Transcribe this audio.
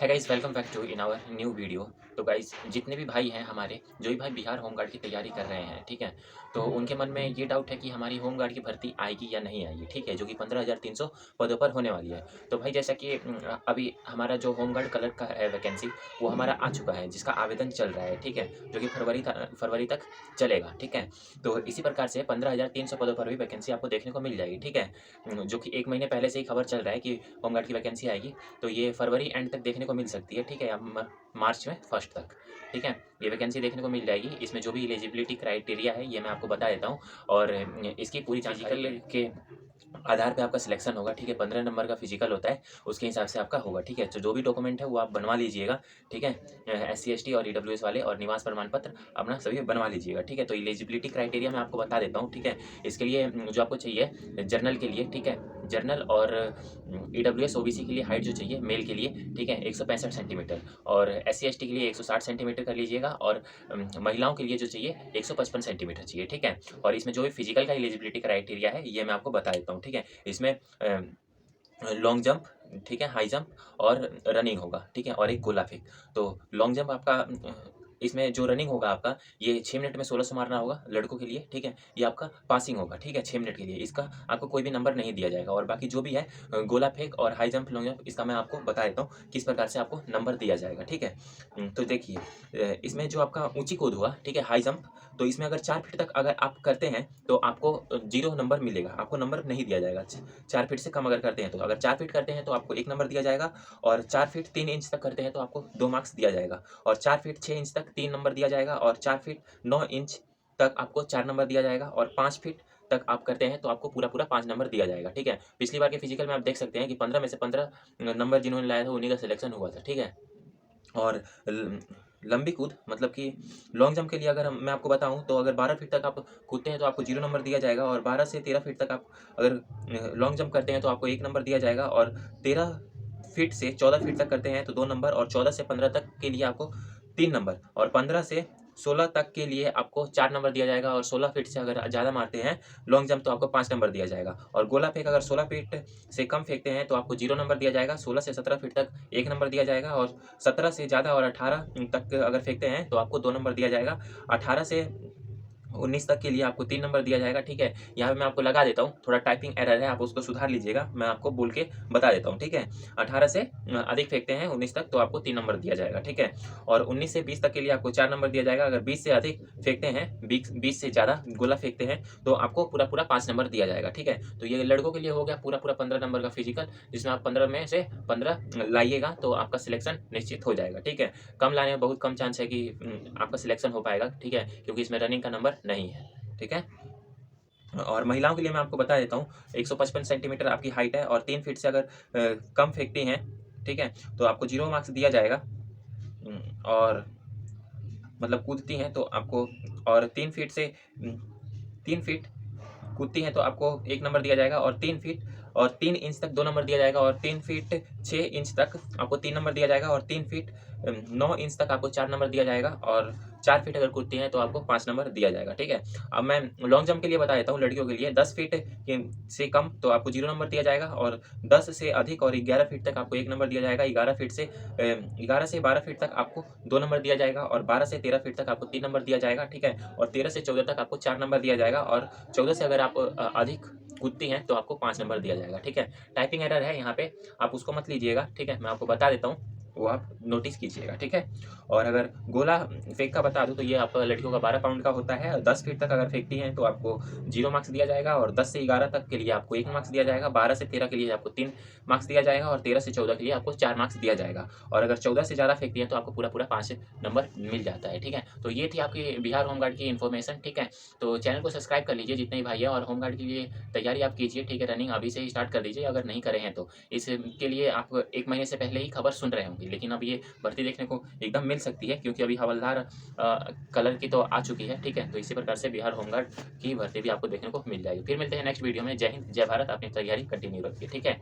है guys, welcome back to in our new video. तो guys, जितने भी भाई हैं हमारे, जो भी भाई बिहार होमगार्ड की तैयारी कर रहे हैं, ठीक है, तो उनके मन में ये डाउट है कि हमारी होमगार्ड की भर्ती आएगी या नहीं आएगी, ठीक है, जो कि 15,300 पदों पर होने वाली है। तो भाई जैसा कि अभी हमारा जो होमगार्ड कलर का है वैकेंसी, वो हमारा आ चुका है, जिसका आवेदन चल रहा है, ठीक है, जो कि फरवरी तक चलेगा, ठीक है। तो इसी प्रकार से 15,300 पदों पर भी वैकेंसी आपको देखने को मिल जाएगी, ठीक है, जो कि 1 महीने पहले से ही खबर चल रहा है कि होमगार्ड की वैकेंसी आएगी। तो ये फरवरी एंड तक देखने को मिल सकती है, ठीक है, या मार्च में फर्स्ट तक, ठीक है, ये वैकेंसी देखने को मिल जाएगी। इसमें जो भी एलिजिबिलिटी क्राइटेरिया है ये मैं आपको बता देता हूँ, और इसकी पूरी फिजिकल के आधार पे आपका सिलेक्शन होगा, ठीक है। 15 नंबर का फिजिकल होता है, उसके हिसाब से आपका होगा, ठीक है। तो जो भी डॉक्यूमेंट है वो आप बनवा लीजिएगा, ठीक है। SC ST और EWS वाले और निवास प्रमाण पत्र अपना सभी बनवा लीजिएगा, ठीक है। तो एलिजिबिलिटी क्राइटेरिया मैं आपको बता देता हूँ, ठीक है। इसके लिए जो आपको चाहिए जर्नल के लिए, ठीक है, जर्नल और EWS OBC के लिए हाइट जो चाहिए मेल के लिए, ठीक है, 165 सेंटीमीटर, और SC ST के लिए 160 सेंटीमीटर कर लीजिएगा, और महिलाओं के लिए जो चाहिए 155 सेंटीमीटर चाहिए, ठीक है। और इसमें जो भी फिजिकल का एलिजिबिलिटी क्राइटेरिया है ये मैं आपको बता देता हूँ, ठीक है। इसमें लॉन्ग जंप, ठीक है, हाई जंप और रनिंग होगा, ठीक है, और एक गोला फेंक। तो लॉन्ग जंप आपका इसमें जो रनिंग होगा आपका, ये 6 मिनट में 1600 मारना होगा लड़कों के लिए, ठीक है। ये आपका पासिंग होगा, ठीक है, 6 मिनट के लिए। इसका आपको कोई भी नंबर नहीं दिया जाएगा, और बाकी जो भी है गोला फेंक और हाई जंप, लॉन्ग जंप, इसका मैं आपको बता देता हूँ किस प्रकार से आपको नंबर दिया जाएगा, ठीक है। तो देखिए, इसमें जो आपका ऊंची कूद हुआ, ठीक है, हाई जंप, तो इसमें अगर 4 फीट तक अगर आप करते हैं तो आपको 0 नंबर मिलेगा, आपको नंबर नहीं दिया जाएगा। 4 फीट से कम अगर करते हैं तो, अगर 4 फीट करते हैं तो आपको 1 नंबर दिया जाएगा, और 4 फीट 3 इंच तक करते हैं तो आपको 2 मार्क्स दिया जाएगा, और 4 फीट 6 इंच तक 3 नंबर दिया जाएगा, और 4 फीट 9 इंच तक आपको 4 नंबर दिया जाएगा, और 5 फीट तक आप करते हैं तो आपको पूरा पूरा 5 नंबर दिया जाएगा, ठीक है। पिछली बार के फिजिकल में आप देख सकते हैं कि 15 में से 15 नंबर जिन्होंने लाया था उन्हीं का सिलेक्शन हुआ था, ठीक है। और लंबी कूद, मतलब कि लॉन्ग जंप के लिए अगर मैं आपको बताऊं तो अगर 12 फीट तक आप कूदते हैं तो आपको 0 नंबर दिया जाएगा, और 12 से 13 फीट तक आप अगर लॉन्ग जंप करते हैं तो आपको 1 नंबर दिया जाएगा, और 13 फीट से 14 फीट तक करते हैं तो 2 नंबर, और 14 से 15 तक के लिए आपको 3 नंबर, और 15 से 16 तक के लिए आपको 4 नंबर दिया जाएगा, और 16 फीट से अगर ज़्यादा मारते हैं लॉन्ग जंप तो आपको 5 नंबर दिया जाएगा, और गोला फेंक अगर 16 फीट से कम फेंकते हैं तो आपको 0 नंबर दिया जाएगा, 16 से 17 फीट तक 1 नंबर दिया जाएगा, और 17 से ज़्यादा और 18 तक अगर फेंकते हैं तो आपको 2 नंबर दिया जाएगा, 18 से 19 तक के लिए आपको 3 नंबर दिया जाएगा, ठीक है। यहाँ पे मैं आपको लगा देता हूँ, थोड़ा टाइपिंग एरर है, आप उसको सुधार लीजिएगा, मैं आपको बोल के बता देता हूँ, ठीक है। 18 से अधिक फेंकते हैं 19 तक तो आपको 3 नंबर दिया जाएगा, ठीक है। और 19 से 20 तक के लिए आपको 4 नंबर दिया जाएगा, अगर 20 से अधिक फेंकते हैं, 20 से ज़्यादा गोला फेंकते हैं तो आपको पूरा पूरा 5 नंबर दिया जाएगा, ठीक है। तो ये लड़कों के लिए हो गया पूरा पूरा 15 नंबर का फिजिकल, जिसमें आप 15 में से 15 लाइएगा तो आपका सिलेक्शन निश्चित हो जाएगा, ठीक है। कम लाने में बहुत कम चांस है कि आपका सिलेक्शन हो पाएगा, ठीक है, क्योंकि इसमें रनिंग का नंबर नहीं है, ठीक है। और महिलाओं के लिए मैं आपको बता देता हूँ, 155 सेंटीमीटर आपकी हाइट है, और 3 फीट से अगर कम फेंकती हैं, ठीक है, तो आपको 0 मार्क्स दिया जाएगा। और मतलब कूदती हैं तो आपको, और 3 फीट कूदती हैं तो आपको 1 नंबर दिया जाएगा, और 3 फीट और 3 इंच तक 2 नंबर दिया जाएगा, और 3 फीट 6 इंच तक आपको 3 नंबर दिया जाएगा, और 3 फीट 9 इंच तक आपको 4 नंबर दिया जाएगा, और 4 फीट अगर कूदती हैं तो आपको 5 नंबर दिया जाएगा, ठीक है। अब मैं लॉन्ग जंप के लिए बता देता हूँ, लड़कियों के लिए 10 फीट से कम तो आपको 0 नंबर दिया जाएगा, और 10 से अधिक और 11 फीट तक आपको 1 नंबर दिया जाएगा, 11 से 12 फीट तक आपको 2 नंबर दिया जाएगा, और 12 से 13 फीट तक आपको 3 नंबर दिया जाएगा, ठीक है। और 13 से 14 तक आपको 4 नंबर दिया जाएगा, और 14 से अगर आप अधिक कूदती हैं तो आपको 5 नंबर दिया जाएगा, ठीक है। टाइपिंग एरर है यहाँ पे, आप उसको मत लीजिएगा, ठीक है, मैं आपको बता देता हूँ, वो आप नोटिस कीजिएगा, ठीक है। और अगर गोला फेंक का बता दूँ तो ये आपका लड़कियों का 12 पाउंड का होता है, और 10 फीट तक अगर फेंकती हैं तो आपको 0 मार्क्स दिया जाएगा, और 10 से 11 तक के लिए आपको 1 मार्क्स दिया जाएगा, 12 से 13 के लिए आपको 3 मार्क्स दिया जाएगा, और 13 से 14 के लिए आपको 4 मार्क्स दिया जाएगा, और अगर 14 से ज़्यादा फेंकती हैं तो आपको पूरा पूरा 5 नंबर मिल जाता है, ठीक है। तो ये थी आपकी बिहार होमगार्ड की इन्फॉर्मेशन, ठीक है। तो चैनल को सब्सक्राइब कर लीजिए जितने भी भाई है, और होमगार्ड के लिए तैयारी आप कीजिए, ठीक है। रनिंग अभी से ही स्टार्ट कर दीजिए अगर नहीं करे हैं तो। इसके लिए आप 1 महीने से पहले ही खबर सुन रहे होंगे, लेकिन अब ये भर्ती देखने को एकदम मिल सकती है, क्योंकि अभी हवलदार कलर की तो आ चुकी है, ठीक है। तो इसी प्रकार से बिहार होमगार्ड की भर्ती भी आपको देखने को मिल जाएगी। फिर मिलते हैं नेक्स्ट वीडियो में। जय हिंद, जय भारत, अपनी तैयारी कंटिन्यू रखिए, ठीक है।